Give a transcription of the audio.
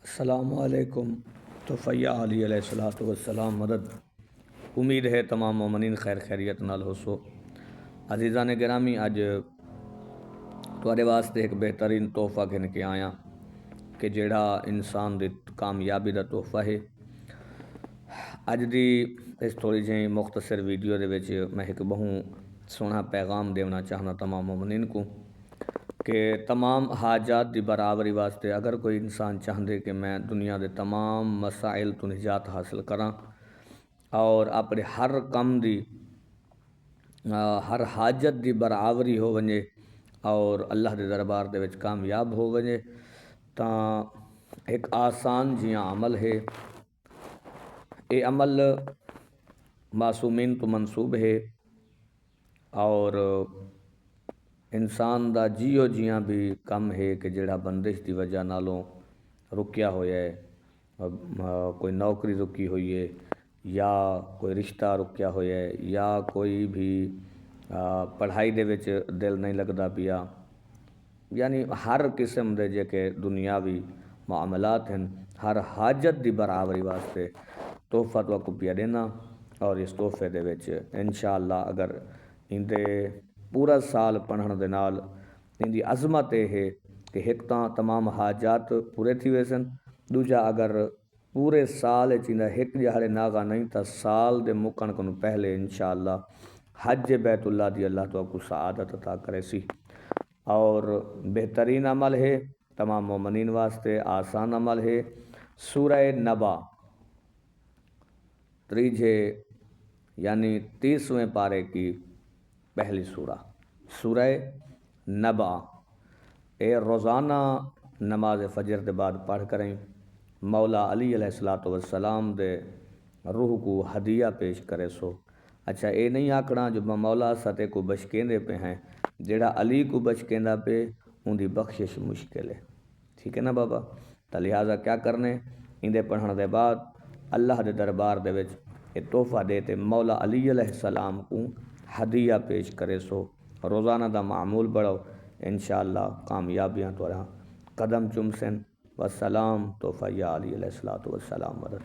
السلام علیکم۔ توفیہ علی علیہ الصلوۃ والسلام مدد۔ امید ہے تمام مومنین خیر خیریت نال ہو سو۔ عزیزان گرامی، اج تواڈے واسطے ایک بہترین تحفہ گھن کے آیا کہ جیڑا انسان دی کامیابی دا تحفہ ہے۔ اج دی اس تھوڑی جہی مختصر ویڈیو دے وچ میں ایک بہت سونا پیغام دینا چاہنا تمام مومنین کو کہ تمام حاجات دی برابری واسطے اگر کوئی انسان چاہندے کہ میں دنیا دے تمام مسائل تو نجات حاصل کراں اور اپنے ہر کم دی ہر حاجت دی برابری ہو ونجے اور اللہ دے دربار دے وچ کامیاب ہو ونجے، تاں ایک آسان جیاں عمل ہے۔ اے عمل معصومین تو منسوب ہے اور انسان دا جیو جیاں بھی کم ہے کہ جڑا بندش دی وجہ نالوں رکیا ہویا ہے، کوئی نوکری رکی ہوئی ہے یا کوئی رشتہ رکیا ہویا ہے یا کوئی بھی پڑھائی دے وچ دل نہیں لگدا پیا، یعنی ہر قسم دے جے کہ دنیاوی معاملات ہیں، ہر حاجت دی برابری واسطے تحفہ تو کو پیا دینا۔ اور اس تحفے دے وچ انشاءاللہ اگر اندے پورا سال پڑھن دے نال اندی عظمت ہے کہ ایک تاں تمام حاجات پورے تھی ویسن، دوجا اگر پورے سال چیندا ایک جہاڑے ناغا نہیں تا سال دے مکن کو پہلے انشاءاللہ حج بیت اللہ دی اللہ تو کو سعادت عطا کرے سی۔ اور بہترین عمل ہے تمام مومنین واسطے، آسان عمل ہے۔ سورہ نبا تریجے یعنی 30ویں پارے کی پہلی سورہ نبا، اے روزانہ نماز فجر دے بعد پڑھ کریں، مولا علی علیہ الصلوۃ والسلام دے روح کو ہدیہ پیش کرے سو۔ اچھا اے نہیں آکھنا جو مولا ستے کو بچکیندے پہ ہیں، جیڑا علی کو بچکیندا پہ ان دی بخشش مشکل ہے، ٹھیک ہے نا بابا؟ تو لہٰذا کیا کرنے اندے پڑھن دے بعد اللہ دے دربار دے وچ یہ تحفہ دیتے مولا علی علیہ السلام کو ہدیہ پیش کرے سو، روزانہ دا معمول بڑھو، انشاءاللہ کامیابیاں تو قدم چمسن۔ والسلام توفیہ علی علیہ الصلوۃ والسلام مدد۔